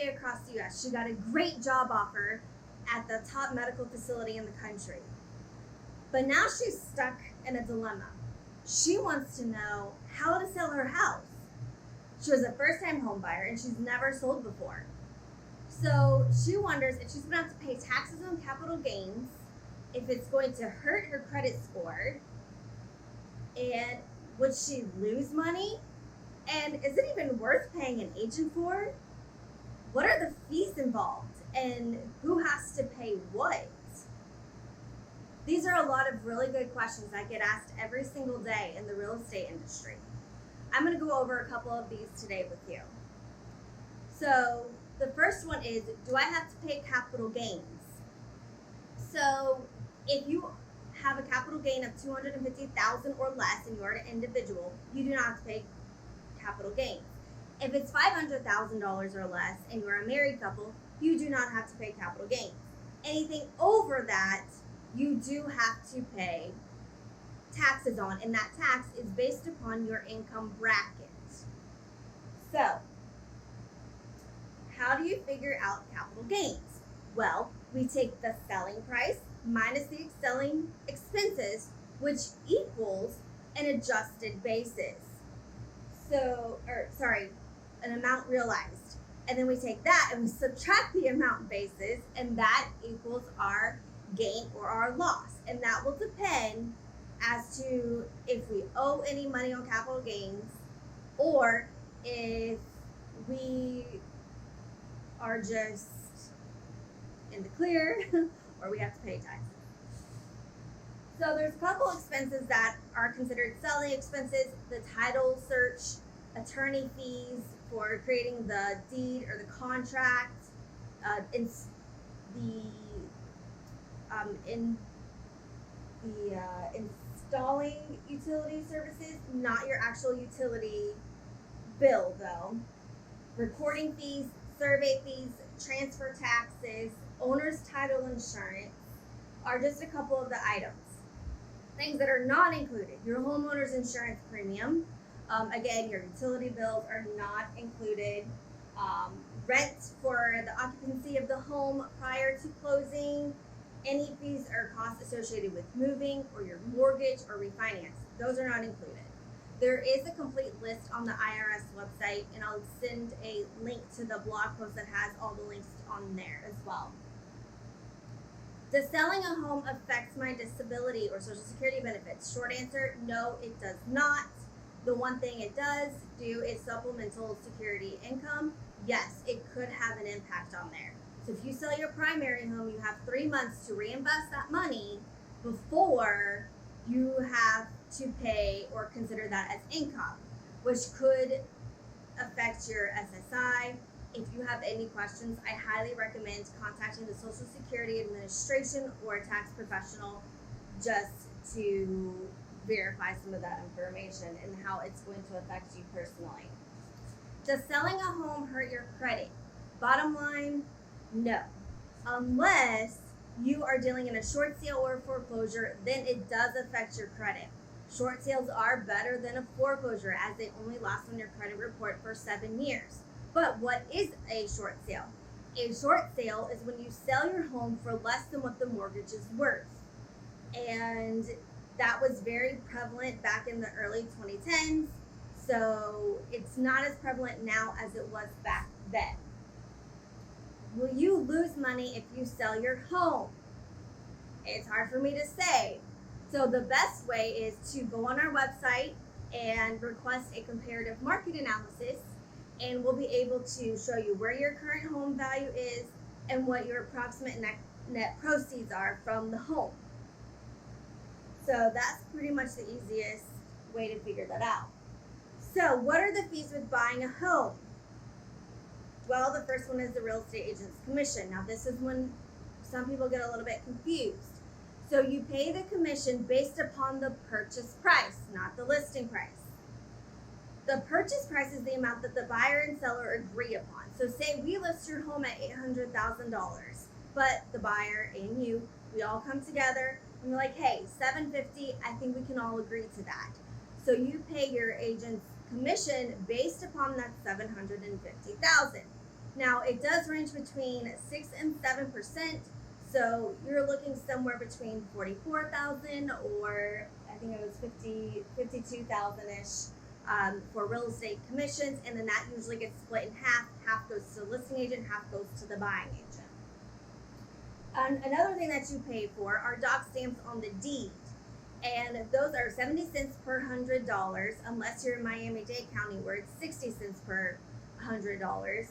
way across the U.S. She got a great job offer at the top medical facility in the country. But now she's stuck in a dilemma. She wants to know how to sell her house. She was a first-time home buyer and she's never sold before. So she wonders if she's going to have to pay taxes on capital gains, if it's going to hurt her credit score, and would she lose money? And is it even worth paying an agent for? What are the fees involved? And who has to pay what? These are a lot of really good questions that get asked every single day in the real estate industry. I'm going to go over a couple of these today with you. So the first one is, do I have to pay capital gains? So if you have a capital gain of $250,000 or less and you are an individual, you do not have to pay capital gains. If it's $500,000 or less and you're a married couple, you do not have to pay capital gains. Anything over that, you do have to pay taxes on, and that tax is based upon your income bracket. So, how do you figure out capital gains? Well, we take the selling price minus the selling expenses, which equals an adjusted basis. An amount realized. And then we take that and we subtract the amount basis, and that equals our gain or our loss. And that will depend as to if we owe any money on capital gains or if we are just in the clear or we have to pay taxes. So there's a couple expenses that are considered selling expenses: the title search, attorney fees for creating the deed or the contract, installing utility services, not your actual utility bill though, recording fees, survey fees, transfer taxes, owner's title insurance are just a couple of the items. Things that are not included: your homeowner's insurance premium. Again, your utility bills are not included. Rent for the occupancy of the home prior to closing. Any fees or costs associated with moving or your mortgage or refinance, those are not included. There is a complete list on the IRS website, and I'll send a link to the blog post that has all the links on there as well. Does selling a home affect my disability or Social Security benefits? Short answer, no, it does not. The one thing it does do is supplemental security income. Yes, it could have an impact on there. So if you sell your primary home, you have 3 months to reinvest that money before you have to pay or consider that as income, which could affect your SSI. If you have any questions, I highly recommend contacting the Social Security Administration or a tax professional just to verify some of that information and how it's going to affect you personally. Does selling a home hurt your credit? Bottom line, no. Unless you are dealing in a short sale or a foreclosure, then it does affect your credit. Short sales are better than a foreclosure as they only last on your credit report for 7 years. But what is a short sale? A short sale is when you sell your home for less than what the mortgage is worth. And that was very prevalent back in the early 2010s. So it's not as prevalent now as it was back then. Will you lose money if you sell your home? It's hard for me to say. So the best way is to go on our website and request a comparative market analysis, and we'll be able to show you where your current home value is and what your approximate net proceeds are from the home. So that's pretty much the easiest way to figure that out. So what are the fees with buying a home? Well, the first one is the real estate agent's commission. Now this is when some people get a little bit confused. So you pay the commission based upon the purchase price, not the listing price. The purchase price is the amount that the buyer and seller agree upon. So say we list your home at $800,000, but the buyer and you, we all come together and we're like, hey, $750,000, I think we can all agree to that. So you pay your agent's commission based upon that $750,000. Now it does range between 6 and 7%. So you're looking somewhere between 44,000 or I think it was 52,000 ish for real estate commissions, and then that usually gets split in half. Half goes to the listing agent, half goes to the buying agent. Another thing that you pay for are doc stamps on the deed, and those are 70 cents per $100, unless you're in Miami-Dade County where it's 60 cents per $100.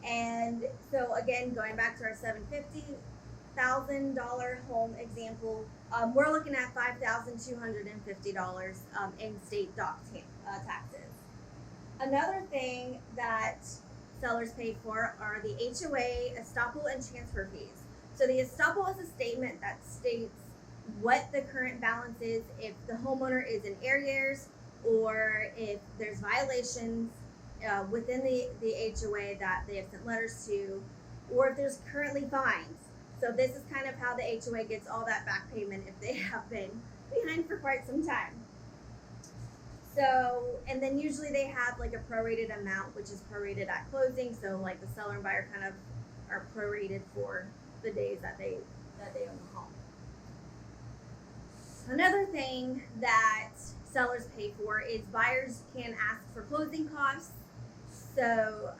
And so again, going back to our $750,000 home example, we're looking at $5,250 in state doc taxes. Another thing that sellers pay for are the HOA, estoppel, and transfer fees. So the estoppel is a statement that states what the current balance is if the homeowner is in arrears or if there's violations within the HOA that they have sent letters to, or if there's currently fines. So this is kind of how the HOA gets all that back payment if they have been behind for quite some time. So, and then usually they have like a prorated amount, which is prorated at closing. So like the seller and buyer kind of are prorated for the days that they own the home. Another thing that sellers pay for is buyers can ask for closing costs. So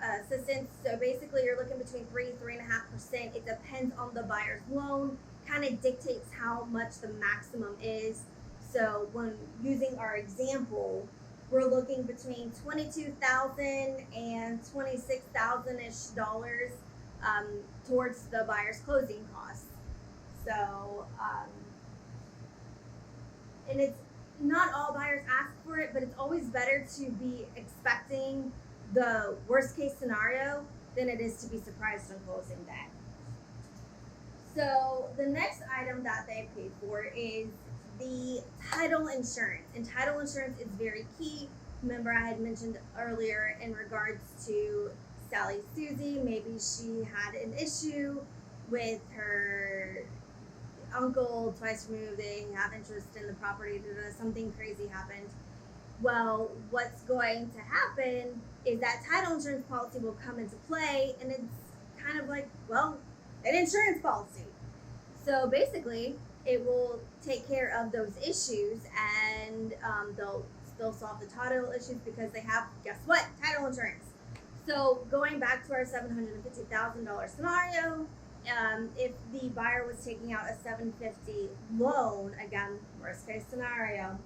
basically you're looking between 3.5%. It depends on the buyer's loan, kind of dictates how much the maximum is. So when using our example, we're looking between $22,000 and $26,000-ish towards the buyer's closing costs. So, and it's not all buyers ask for it, but it's always better to be expecting the worst case scenario than it is to be surprised on closing day. So the next item that they pay for is the title insurance. And title insurance is very key. Remember I had mentioned earlier in regards to Sally Susie, maybe she had an issue with her uncle twice removed, they have interest in the property, something crazy happened. Well, what's going to happen is that title insurance policy will come into play, and it's kind of like, well, an insurance policy. So basically, it will take care of those issues, and they'll solve the title issues because they have, guess what, title insurance. So going back to our $750,000 scenario, if the buyer was taking out a $750,000 loan, again, worst case scenario,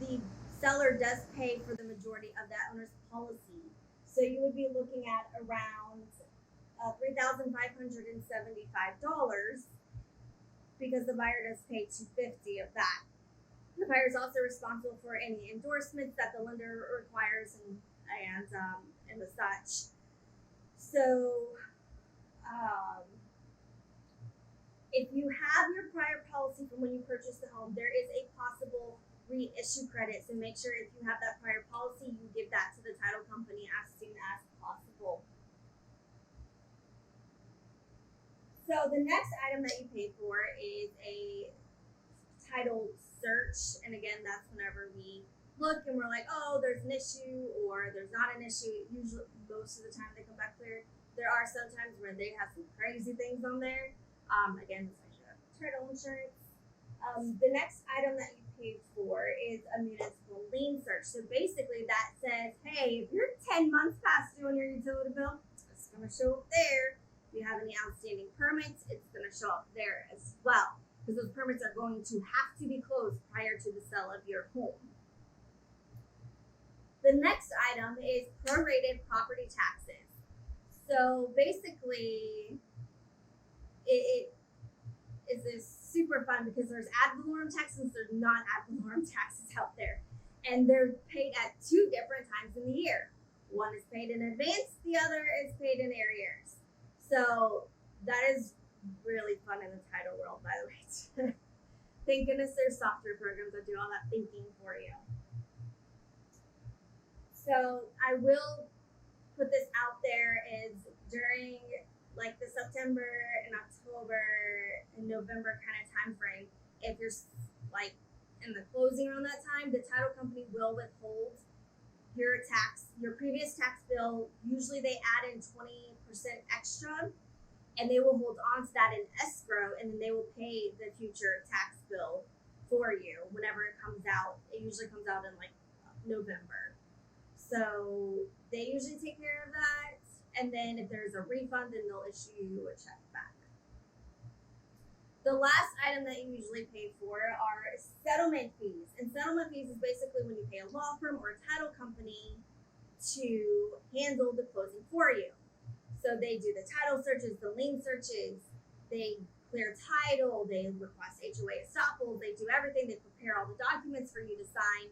the seller does pay for the majority of that owner's policy. So you would be looking at around $3,575 because the buyer does pay $250,000 of that. The buyer is also responsible for any endorsements that the lender requires and the such. So, if you have your prior policy from when you purchased the home, there is a possible reissue credit. So make sure if you have that prior policy, you give that to the title company as soon as possible. So the next item that you pay for is a title search. And again, that's whenever we look and we're like, oh, there's an issue or there's not an issue. Usually, most of the time they come back clear. There are some times where they have some crazy things on there. Again, this makes sure you have title insurance. The next item that you pay for is a municipal lien search. So basically that says, hey, if you're 10 months past due on your utility bill, it's going to show up there. If you have any outstanding permits, it's going to show up there as well. Because those permits are going to have to be closed prior to the sale of your home. The next item is prorated property taxes. So basically, it is super fun because there's ad valorem taxes, there's not ad valorem taxes out there. And they're paid at two different times in the year. One is paid in advance, the other is paid in arrears. So that is really fun in the title world, by the way. Thank goodness there's software programs that do all that thinking for you. So I will put this out there is during like the September and October and November kind of time frame, if you're like in the closing around that time, the title company will withhold your previous tax bill. Usually they add in 20% extra, and they will hold on to that in escrow, and then they will pay the future tax bill for you whenever it comes out. It usually comes out in like November. So they usually take care of that. And then if there's a refund, then they'll issue you a check back. The last item that you usually pay for are settlement fees. And settlement fees is basically when you pay a law firm or a title company to handle the closing for you. So they do the title searches, the lien searches, they clear title, they request HOA estoppel, they do everything, they prepare all the documents for you to sign,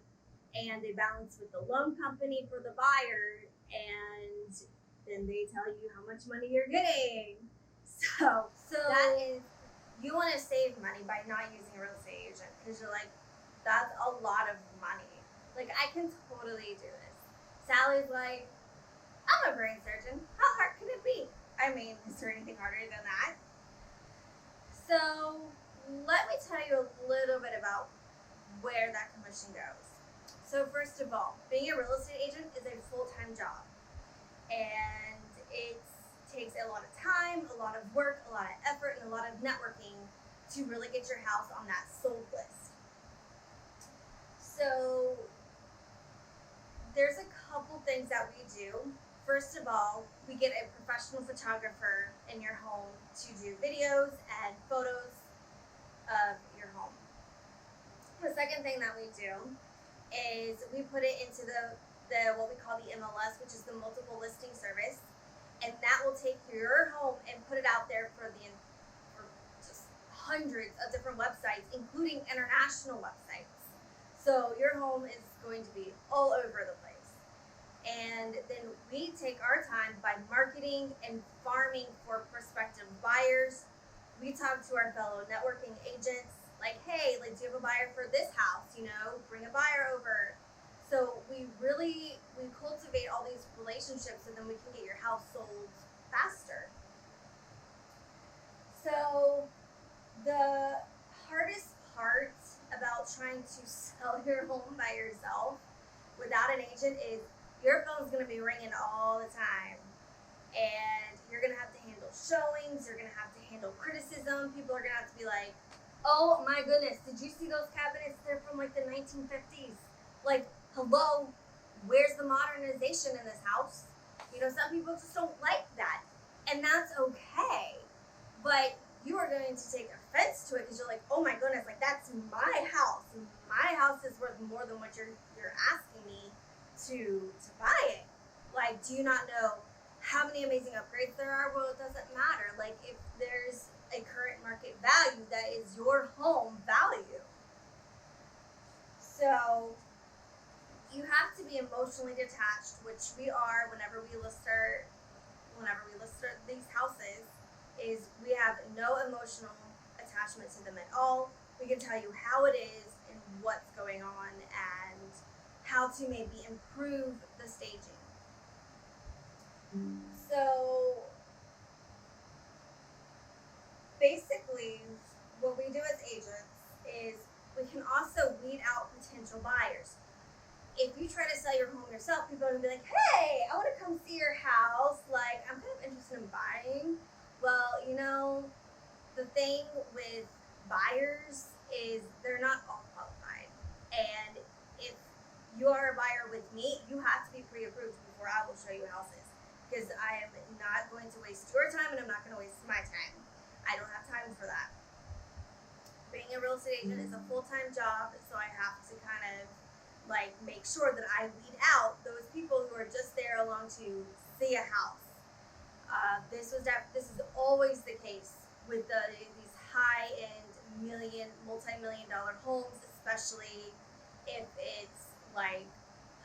and they balance with the loan company for the buyer, and then they tell you how much money you're getting. So that is, you want to save money by not using a real estate agent, because you're like, that's a lot of money. Like, I can totally do this. Sally's like, I'm a brain surgeon. How hard can it be? I mean, is there anything harder than that? So let me tell you a little bit about where that commission goes. So first of all, being a real estate agent is a full-time job, and it takes a lot of time, a lot of work, a lot of effort, and a lot of networking to really get your house on that sold list. So there's a couple things that we do. First of all, we get a professional photographer in your home to do videos and photos of your home. The second thing that we do is we put it into the what we call the MLS, which is the multiple listing service, and that will take your home and put it out there for just hundreds of different websites, including international websites. So your home is going to be all over the place. And then we take our time by marketing and farming for prospective buyers. We talk to our fellow networking agents, like, hey, like, do you have a buyer for this house? You know, bring a buyer over. So we cultivate all these relationships, so then we can get your house sold faster. So the hardest part about trying to sell your home by yourself without an agent is your phone's going to be ringing all the time, and you're going to have to handle showings, you're going to have to handle criticism. People are going to have to be like, oh my goodness, did you see those cabinets? They're from like the 1950s. Like, hello, where's the modernization in this house? You know, some people just don't like that, and that's okay. But you are going to take offense to it because you're like, oh my goodness, like, that's my house. My house is worth more than what you're asking me to buy it. Like, do you not know how many amazing upgrades there are? Well, it doesn't matter. Like, if there's a current market value, that is your home value. So you have to be emotionally detached, which we are whenever we list these houses. Is we have no emotional attachment to them at all. We can tell you how it is and what's going on and how to maybe improve the staging. So basically, what we do as agents is we can also weed out potential buyers. If you try to sell your home yourself, people are going to be like, hey, I want to come see your house. Like, I'm kind of interested in buying. Well, you know, the thing with buyers is they're not all qualified. And if you are a buyer with me, you have to be pre-approved before I will show you houses. Because I am not going to waste your time, and I'm not going to waste my time. I don't have time for that. Being a real estate agent is a full-time job, so I have to kind of like make sure that I weed out those people who are just there along to see a house. This is always the case with these high-end multi-million-dollar homes, especially if it's like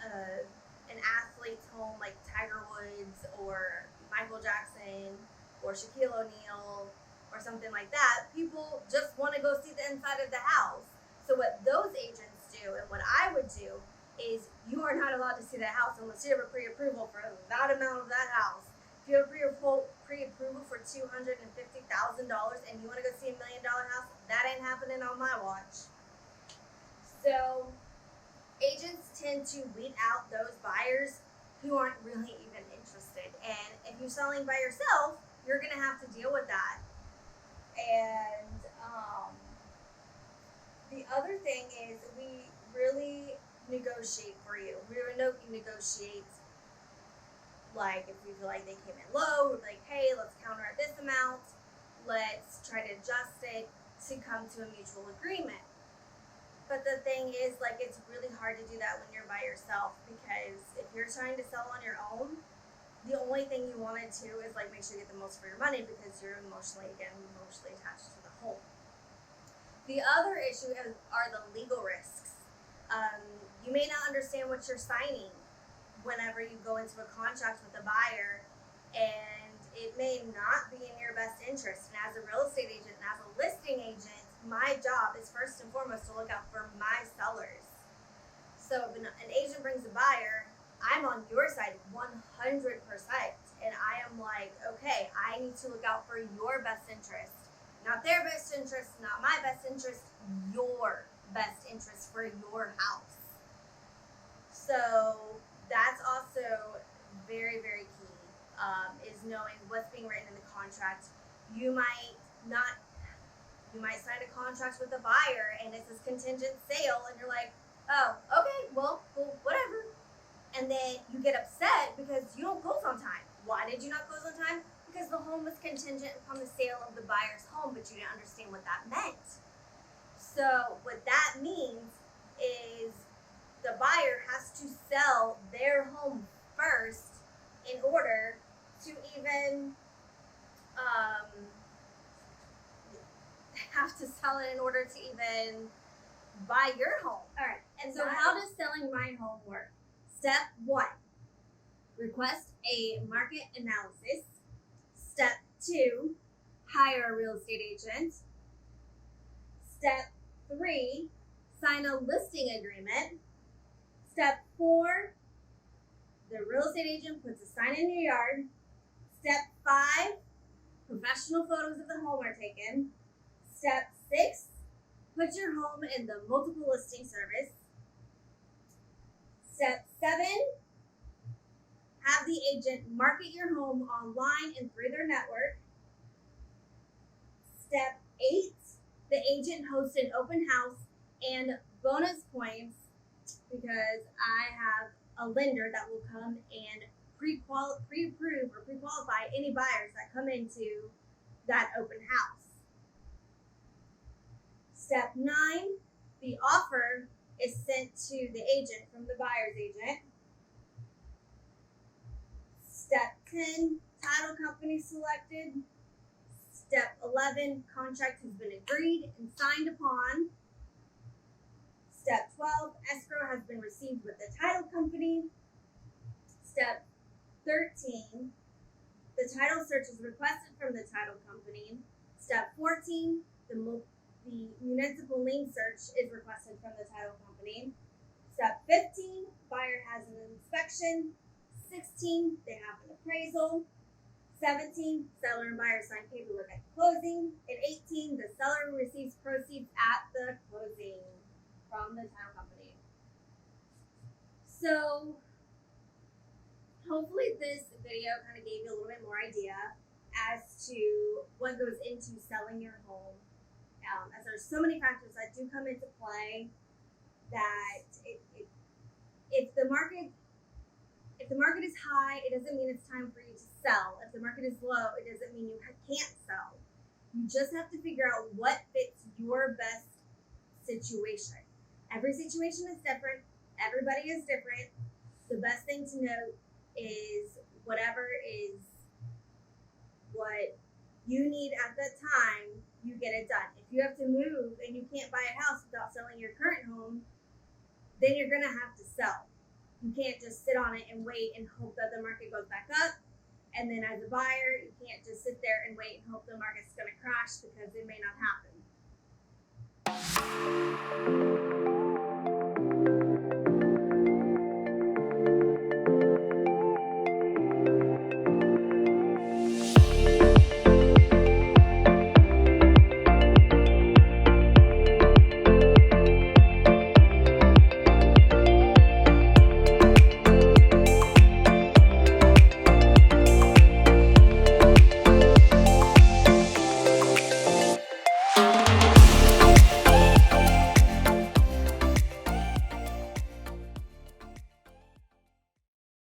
an athlete's home, like Tiger Woods or Michael Jackson or Shaquille O'Neal or something like that. People just want to go see the inside of the house. So what those agents do, and what I would do, is you are not allowed to see that house unless you have a pre-approval for that amount of that house. If you have a pre-approval for $250,000 and you want to go see $1 million house, that ain't happening on my watch. So agents tend to weed out those buyers who aren't really even interested. And if you're selling by yourself, you're going to have to deal with that. And the other thing is we really negotiate for you. We negotiate, like if we feel like they came in low, we're like, hey, let's counter at this amount. Let's try to adjust it to come to a mutual agreement. But the thing is, like, it's really hard to do that when you're by yourself, because if you're trying to sell on your own, the only thing you want to do is like make sure you get the most for your money, because you're emotionally attached to the home. The other issue are the legal risks. You may not understand what you're signing whenever you go into a contract with a buyer, and it may not be in your best interest. And as a real estate agent and as a listing agent, my job is first and foremost to look out for my sellers. So if an agent brings a buyer, I'm on your side 100%. And I am like, okay, I need to look out for your best interest. Not their best interest, not my best interest, your best interest for your house. So that's also very, very key, is knowing what's being written in the contract. You might sign a contract with a buyer and it says contingent sale, and you're like, oh, okay, well, whatever. And then you get upset because you don't close on time. Why did you not close on time? Because the home was contingent upon the sale of the buyer's home, but you didn't understand what that meant. So what that means is the buyer has to sell their home first in order to even have to sell it in order to even buy your home. All right. And so how does selling my home work? Step 1, request a market analysis. Step 2, hire a real estate agent. Step 3, sign a listing agreement. Step 4, the real estate agent puts a sign in your yard. Step 5, professional photos of the home are taken. Step 6, put your home in the multiple listing service. Step 7, have the agent market your home online and through their network. Step 8, the agent hosts an open house. And bonus points, because I have a lender that will come and pre-approve or pre-qualify any buyers that come into that open house. Step 9, the offer is sent to the agent from the buyer's agent. Step 10, title company selected. Step 11, contract has been agreed and signed upon. Step 12, escrow has been received with the title company. Step 13, the title search is requested from the title company. Step 14, the municipal lien search is requested from the title company. Step 15, buyer has an inspection. 16, they have an appraisal. 17, seller and buyer sign paperwork at closing. And 18, the seller receives proceeds at the closing from the title company. So hopefully this video kind of gave you a little bit more idea as to what goes into selling your home. As there's so many factors that do come into play, that if the market is high, it doesn't mean it's time for you to sell. If the market is low, it doesn't mean you can't sell. You just have to figure out what fits your best situation. Every situation is different. Everybody is different. The best thing to note is whatever is what you need at that time, you get it done. If you have to move and you can't buy a house without selling your current home, then you're going to have to sell. You can't just sit on it and wait and hope that the market goes back up. And then as a buyer, you can't just sit there and wait and hope the market's going to crash, because it may not happen.